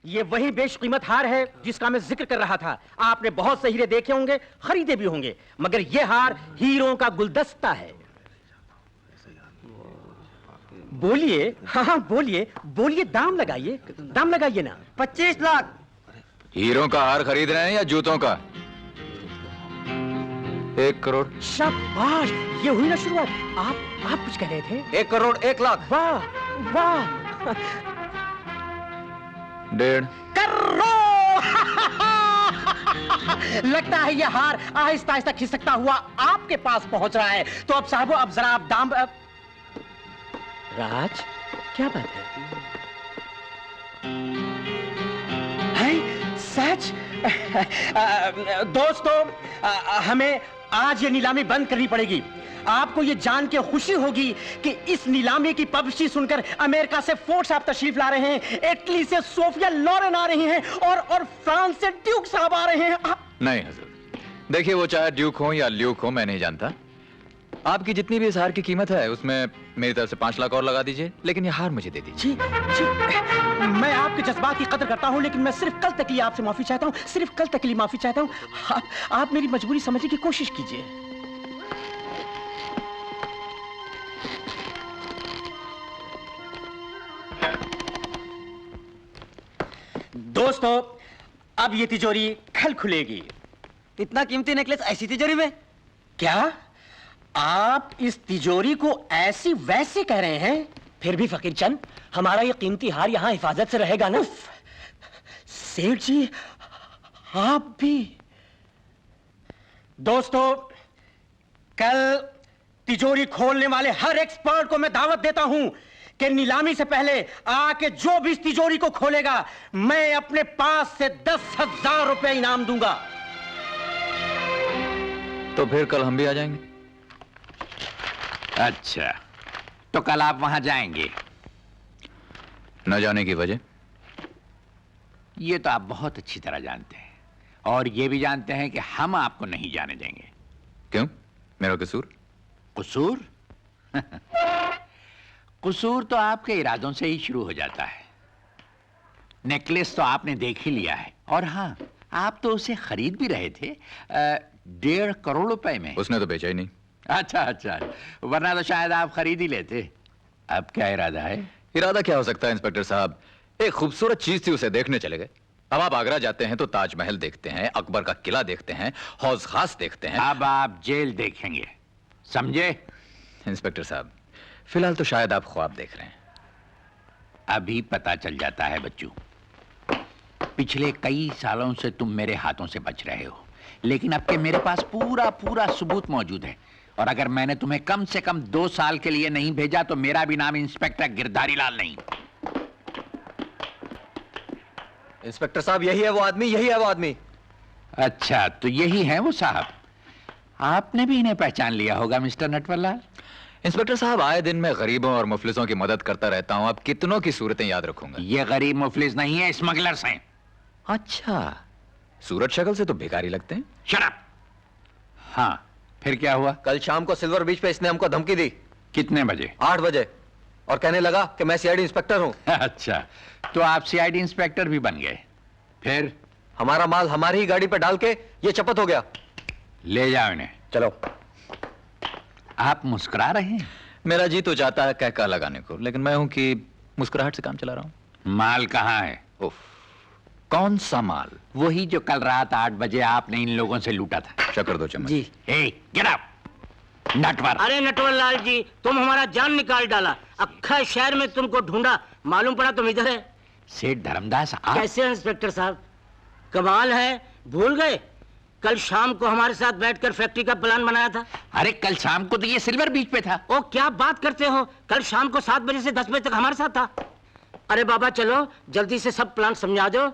ये वही बेशकीमत हार है जिसका मैं जिक्र कर रहा था। आपने बहुत से हीरे देखे होंगे, खरीदे भी होंगे, मगर ये हार हीरों का गुलदस्ता है। बोलिए, हाँ बोलिए बोलिए, दाम लगाइए ना। 25 लाख। हीरों का हार खरीद रहे हैं या जूतों का? 1 करोड़। शाबाश, ये हुई ना शुरुआत। आप कुछ कह रहे थे? 1 करोड़ 1 लाख। वाह वाह। 1.5 करोड़। लगता है ये हार आहिस्ता आहिस्ता खिसकता हुआ आपके पास पहुंच रहा है। तो अब साहबो, अब जरा आप दाम। राज, क्या बात है सच? दोस्तों, हमें आज ये नीलामी बंद करनी पड़ेगी। आपको ये जान के खुशी होगी कि इस नीलामी की पब्लिसिटी सुनकर अमेरिका से फोर्ड साहब तशरीफ ला रहे हैं, इटली से सोफिया लॉरेन आ रही हैं और फ्रांस से ड्यूक साहब आ रहे हैं। नहीं हजरत, देखिए वो चाहे ड्यूक हो या ल्यूक हो, मैं नहीं जानता। आपकी जितनी भी इस हार की कीमत है उसमें मेरी तरफ से 5 लाख और लगा दीजिए, लेकिन ये हार मुझे दे दीजिए। जी, मैं आपके जज्बात की कदर करता हूं, लेकिन मैं सिर्फ कल तक के लिए आपसे माफी चाहता हूं, सिर्फ कल तक के लिए माफी चाहता हूं। आप मेरी मजबूरी समझने की कोशिश कीजिए। दोस्तों, अब ये तिजोरी कल खुलेगी। इतना कीमती नेकलेस ऐसी तिजोरी में? क्या आप इस तिजोरी को ऐसी वैसी कह रहे हैं? फिर भी फकीर चंद, हमारा ये कीमती हार यहां हिफाजत से रहेगा ना? सेठ जी, आप भी। दोस्तों, कल तिजोरी खोलने वाले हर एक्सपर्ट को मैं दावत देता हूं कि नीलामी से पहले आके जो भी इस तिजोरी को खोलेगा, मैं अपने पास से 10,000 रुपए इनाम दूंगा। तो फिर कल हम भी आ जाएंगे। अच्छा, तो कल आप वहां जाएंगे? न जाने की वजह? ये तो आप बहुत अच्छी तरह जानते हैं, और ये भी जानते हैं कि हम आपको नहीं जाने देंगे। क्यों? मेरा कसूर? कसूर? कसूर तो आपके इरादों से ही शुरू हो जाता है। नेकलेस तो आपने देख ही लिया है, और हाँ, आप तो उसे खरीद भी रहे थे 1.5 करोड़ रुपए में। उसने तो बेचा ही नहीं। अच्छा अच्छा, वरना तो शायद आप खरीद ही लेते। अब क्या इरादा है? इरादा क्या हो सकता है इंस्पेक्टर साहब? एक खूबसूरत चीज थी, उसे देखने चले गए। अब आप आगरा जाते हैं तो ताजमहल देखते हैं, अकबर का किला देखते हैं, हौज खास देखते हैं। अब आप जेल देखेंगे, समझे? इंस्पेक्टर साहब, फिलहाल तो शायद आप ख्वाब देख रहे हैं। अभी पता चल जाता है बच्चू। पिछले कई सालों से तुम मेरे हाथों से बच रहे हो, लेकिन अब के मेरे पास पूरा पूरा सबूत मौजूद है, और अगर मैंने तुम्हें कम से कम 2 साल के लिए नहीं भेजा तो मेरा भी नाम इंस्पेक्टर गिरधारी लाल नहीं। इंस्पेक्टर साहब, यही है वो आदमी। अच्छा, तो यही है वो साहब। आपने भी इन्हें पहचान लिया होगा मिस्टर नटवरलाल। इंस्पेक्टर साहब, आए दिन मैं गरीबों और मुफलिसों की मदद करता रहता हूं, अब कितनों की सूरतें याद रखूंगा। ये गरीब मुफलिस नहीं है, स्मगलर्स हैं। अच्छा, सूरत शक्ल से तो भिखारी लगते हैं। Shut up. हाँ, फिर क्या हुआ? कल शाम को सिल्वर बीच पे इसने हमको धमकी दी। कितने बजे? 8 बजे, और कहने लगा कि मैं सीआईडी इंस्पेक्टर हूं। अच्छा, तो आप सीआईडी इंस्पेक्टर भी बन गए। फिर? हमारा माल हमारी ही गाड़ी पे डाल के ये चपत हो गया। ले जाओ इन्हें। चलो। आप मुस्कुरा रहे हैं? मेरा जी तो चाहता है कहका लगाने को, लेकिन मैं हूं कि मुस्कुराहट से काम चला रहा हूं। माल कहाँ है? उफ, कौन सा माल? वही जो कल रात 8 बजे आपने इन लोगों से लूटा था। शक्कर दो चम्मच। जी। Get up Natwar. अरे नटवर लाल जी, तुम हमारा जान निकाल डाला। अक्खा शहर में तुमको ढूंढा, मालूम पड़ा तुम इधर है। सेठ धर्मदास आप? कैसे हैं इंस्पेक्टर साहब? कमाल है, भूल गए? कल शाम को हमारे साथ बैठकर फैक्ट्री का प्लान बनाया था। अरे कल शाम को तो ये सिल्वर बीच पे था। ओ, क्या बात करते हो? कल शाम को 7 बजे से 10 बजे तक हमारे साथ था। अरे बाबा चलो, जल्दी से सब प्लान समझा दो।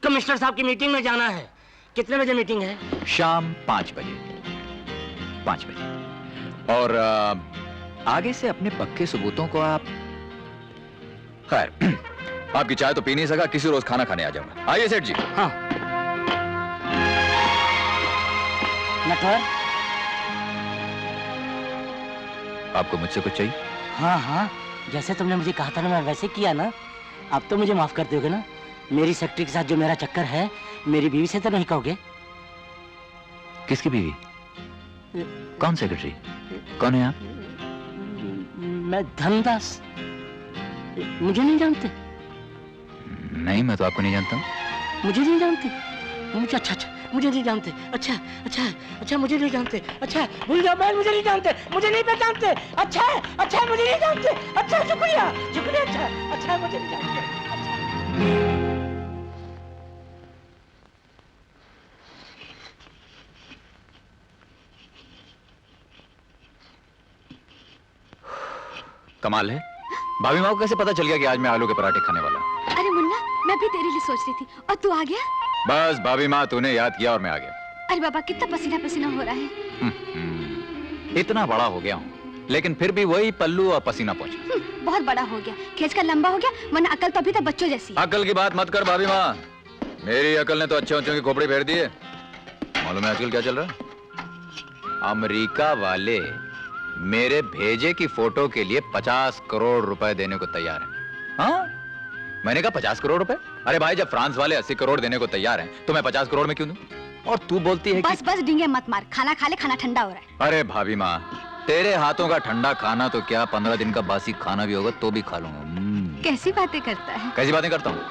कमिश्नर साहब की मीटिंग में जाना है। कितने बजे मीटिंग है? शाम 5 बजे। 5 बजे। और आगे से अपने पक्के सबूतों को आप... खैर, आपकी चाय तो पी नहीं सका, किसी रोज खाना खाने आ जाऊंगा। आइए सेठ जी। हाँ। नटवर, आपको मुझसे कुछ चाहिए? हाँ हाँ, जैसे तुमने मुझे कहा था ना, मैं वैसे किया ना। अब तो मुझे माफ कर दोगे ना? मेरी सेक्रेटरी के साथ जो मेरा चक्कर है, मेरी बीवी से तो नहीं कहोगे? किसकी बीवी? कौन सेक्रेटरी? कौन है आप? मैं धनदास। मुझे नहीं जानते? नहीं, मैं तो आपको नहीं जानता हूँ। मुझे नहीं जानते? मुझे अच्छा मुझे नहीं जानते। अच्छा मुझे नहीं जानते। अच्छा भूल जाओ मैं, मुझे नहीं जानते, मुझे नहीं पहचानते। अच्छा मुझे नहीं जानते। अच्छा शुक्रिया। अच्छा मुझे नहीं जानते। अच्छा। कमाल है, भाभी माँ को कैसे पता चल गया कि आज मैं आलू के पराठे खाने वाला हूँ? अरे मुन्ना, मैं भी तेरे लिए सोच रही थी और तू आ गया। बस भाभी माँ, तूने याद किया और मैं आ गया। अरे बाबा, कितना पसीना पसीना हो रहा है। इतना बड़ा हो गया हूँ, लेकिन फिर भी वही पल्लू और पसीना पहुंचा। बहुत बड़ा हो गया, खींच कर लंबा हो गया, वरना अकल तो अभी तक बच्चों जैसी। अकल की बात मत कर भाभी माँ, मेरी अकल ने तो अच्छे बच्चों की खोपड़ी फेर दी है। मालूम है आजकल क्या चल रहा है? अमेरिका वाले मेरे भेजे की फोटो के लिए 50 करोड़ रुपए देने को तैयार हैं। हाँ, मैंने कहा 50 करोड़ रुपए? अरे भाई, जब फ्रांस वाले 80 करोड़ देने को तैयार हैं, तो मैं 50 करोड़ में क्यों दूं? और तू बोलती है बस बस डिंगे मत मार, खाना खा ले, खाना ठंडा हो रहा है। अरे भाभी माँ, तेरे हाथों का ठंडा खाना तो क्या, 15 दिन का बासी खाना भी होगा तो भी खा लूंगा। कैसी बातें करता है। कैसी बातें करता हूँ?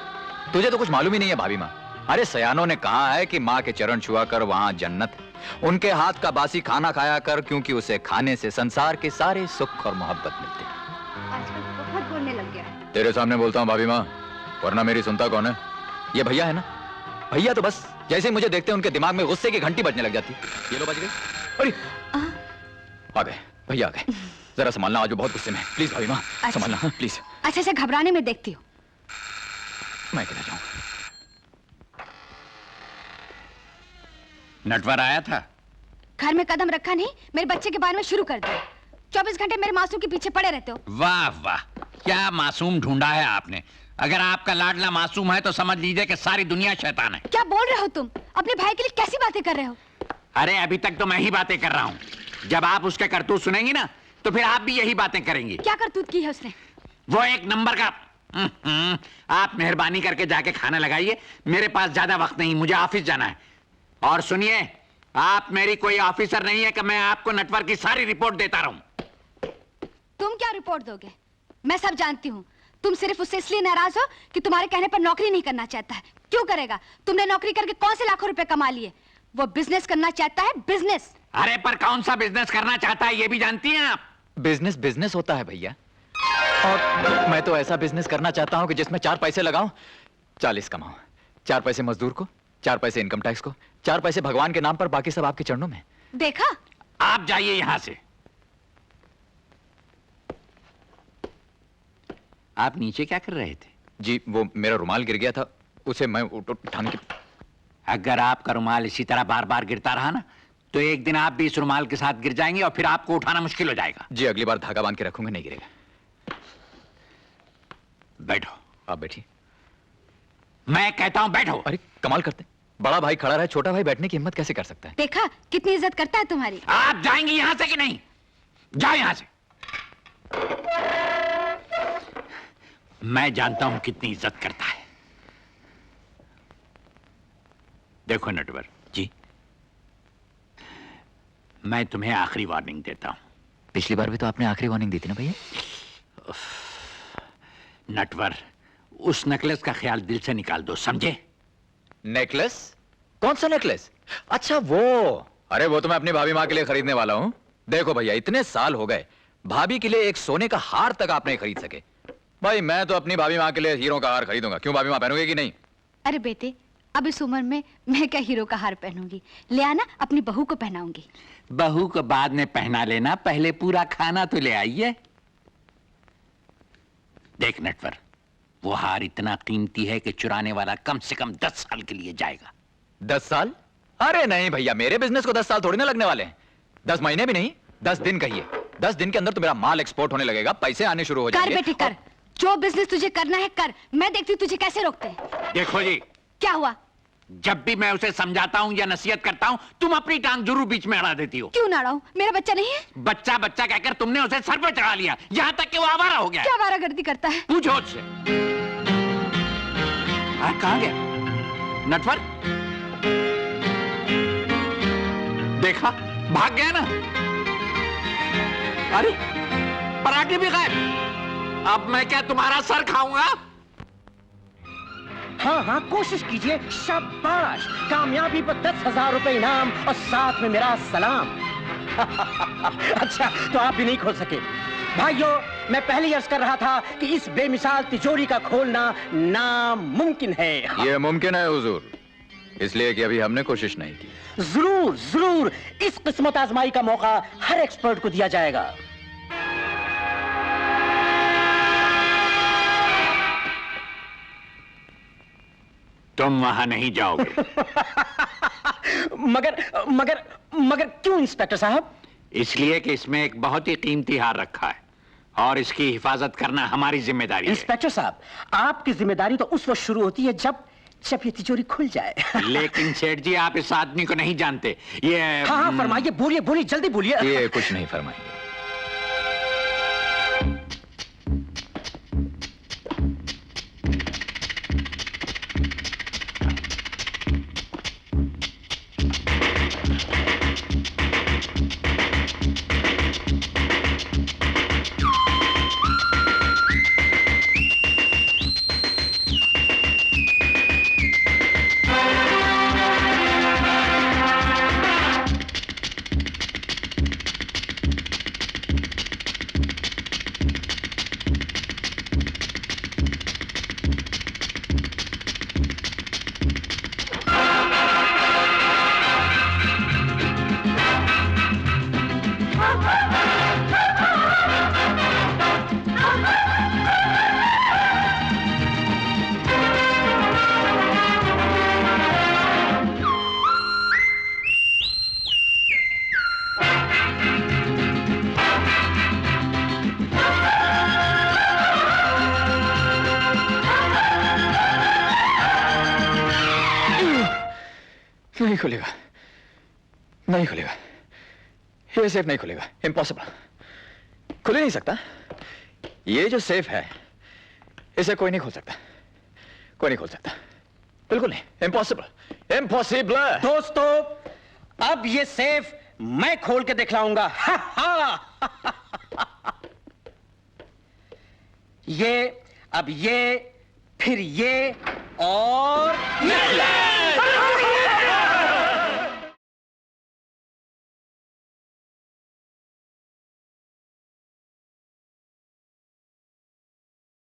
तुझे तो कुछ मालूम ही नहीं है भाभी माँ। अरे सयानों ने कहा है कि माँ के चरण छुआ कर वहाँ जन्नत है। उनके हाथ का बासी खाना खाया कर, क्योंकि उसे खाने से संसार के सारे सुख और मोहब्बत मिलते हैं। आजकल बहुत बोलने लग गया है। तेरे सामने बोलता हूँ भाभी माँ, वरना मेरी सुनता कौन है? ये भैया है ना, भैया तो बस जैसे ही मुझे देखते हैं उनके दिमाग में गुस्से की घंटी बजने लग जाती है। ये लो बज गई। अरे आ गए भैया, आ गए। जरा संभालना, आज वो बहुत गुस्से में है। प्लीज भाभी माँ, संभालना प्लीज। अच्छा घबराने में देखती हूँ। मैं कहना चाहूँ नटवर आया था? घर में कदम रखा नहीं, मेरे बच्चे के बारे में शुरू कर दिया। 24 घंटे मेरे मासूम के पीछे पड़े रहते हो। वाह वाह, क्या मासूम ढूंढा है आपने। अगर आपका लाडला मासूम है तो समझ लीजिए कि सारी दुनिया शैतान है। क्या बोल रहे हो तुम? अपने भाई के लिए कैसी बातें कर रहे हो? अरे अभी तक तो मैं ही बातें कर रहा हूँ, जब आप उसके करतूत सुनेंगी ना तो फिर आप भी यही बातें करेंगी। क्या करतूत की है उसने? वो एक नंबर का। आप मेहरबानी करके जाके खाना लगाइए, मेरे पास ज्यादा वक्त नहीं, मुझे ऑफिस जाना है। और सुनिए, आप मेरी कोई ऑफिसर नहीं है कि मैं आपको नटवर की सारी रिपोर्ट देता रहूं। तुम क्या रिपोर्ट दोगे? मैं सब जानती हूँ। तुम सिर्फ उससे इसलिए नाराज हो कि तुम्हारे कहने पर नौकरी नहीं करना चाहता है। क्यों करेगा? तुमने नौकरी करके कौन से लाखों रुपए कमा लिए। वो बिजनेस करना चाहता है, बिजनेस। अरे पर कौन सा बिजनेस करना चाहता है ये भी जानती हैं आप? बिजनेस बिजनेस होता है भैया, और मैं तो ऐसा बिजनेस करना चाहता हूं कि जिसमें 4 पैसे लगाऊं, 40 कमाऊं। 4 पैसे मजदूर को, 4 पैसे इनकम टैक्स को, 4 पैसे भगवान के नाम पर, बाकी सब आपके चरणों में। देखा? आप जाइए यहां से। आप नीचे क्या कर रहे थे? जी वो मेरा रुमाल गिर गया था, उसे मैं उठाने की। अगर आपका रुमाल इसी तरह बार बार गिरता रहा ना तो एक दिन आप भी इस रुमाल के साथ गिर जाएंगे और फिर आपको उठाना मुश्किल हो जाएगा। जी अगली बार धागा बांध के रखूंगा, नहीं गिरेगा। बैठो। आप बैठिए। मैं कहता हूं बैठो। अरे कमाल करते, बड़ा भाई खड़ा रहे, छोटा भाई बैठने की हिम्मत कैसे कर सकता है? देखा कितनी इज्जत करता है तुम्हारी। आप जाएंगे यहां से कि नहीं? जाओ यहां से। मैं जानता हूं कितनी इज्जत करता है। देखो नटवर जी, मैं तुम्हें आखिरी वार्निंग देता हूं। पिछली बार भी तो आपने आखिरी वार्निंग दी थी ना भैया। नटवर, उस नेकलेस का ख्याल दिल से निकाल दो, समझे? नेकलेस? कौन सा नेकलेस? अच्छा वो, अरे वो तो मैं अपनी भाभी माँ के लिए खरीदने वाला हूँ। देखो भैया, इतने साल हो गए, भाभी के लिए एक सोने का हार तक आप नहीं खरीद सके। भाई मैं तो अपनी भाभी माँ के लिए हीरो का हार खरीदूंगा। क्यों, भाभी माँ पहनोगे कि नहीं? अरे बेटे, अब इस उम्र में मैं क्या हीरो का हार पहनूंगी? ले आना, अपनी बहू को पहनाऊंगी। बहू को बाद में पहना लेना, पहले पूरा खाना तो ले आइए। देख नटवर, वो हार इतना कीमती है कि चुराने वाला कम से कम 10 साल के लिए जाएगा। 10 साल? अरे नहीं भैया, मेरे बिजनेस को 10 साल थोड़ी ना लगने वाले हैं। 10 महीने भी नहीं, 10 दिन कहिए। 10 दिन के अंदर तो मेरा माल एक्सपोर्ट होने लगेगा, पैसे आने शुरू हो जाएंगे। कर बेटे कर, जो बिजनेस तुझे करना है कर। मैं देखती हूँ तुझे कैसे रोकते हैं। देखो जी, क्या हुआ? जब भी मैं उसे समझाता हूं या नसीहत करता हूं, तुम अपनी टांग जरूर बीच में अड़ा देती हो। क्यों ना अड़ाऊं? मेरा बच्चा नहीं है? बच्चा बच्चा कहकर तुमने उसे सर पर चढ़ा लिया, यहां तक कि वो आवारा हो गया। क्या आवारागर्दी करता है? पूछो उससे। कहाँ गया? नटवर देखा, भाग गया ना। अरे पराठे भी गायब। अब मैं क्या तुम्हारा सर खाऊंगा? हाँ हाँ, कोशिश कीजिए। शाबाश, कामयाबी पर 10,000 रुपए इनाम और साथ में मेरा सलाम। अच्छा, तो आप भी नहीं खोल सके। भाइयों, मैं पहले ही अर्ज कर रहा था कि इस बेमिसाल तिजोरी का खोलना नामुमकिन है। ये मुमकिन है हुजूर, इसलिए कि अभी हमने कोशिश नहीं की। जरूर जरूर, इस किस्मत आजमाई का मौका हर एक्सपर्ट को दिया जाएगा। तुम वहां नहीं जाओगे। मगर मगर मगर क्यों इंस्पेक्टर साहब? इसलिए कि इसमें एक बहुत ही कीमती हार रखा है और इसकी हिफाजत करना हमारी जिम्मेदारी है। इंस्पेक्टर साहब, आपकी जिम्मेदारी तो उस वक्त शुरू होती है जब ये तिजोरी खुल जाए। लेकिन सेठ जी, आप इस आदमी को नहीं जानते। ये हाँ हाँ, फरमाइए, बोलिए बोलिए, जल्दी बोलिए। ये कुछ नहीं फरमाएंगे। नहीं खुलेगा, नहीं खुलेगा, ये सेफ नहीं खुलेगा, इम्पॉसिबल। खुल ही नहीं सकता। ये जो सेफ है इसे कोई नहीं खोल सकता, कोई नहीं खोल सकता, बिल्कुल नहीं, इम्पॉसिबल, इम्पॉसिबल। दोस्तों, अब ये सेफ मैं खोल के दिखलाऊंगा। ये, अब ये, फिर ये और ये।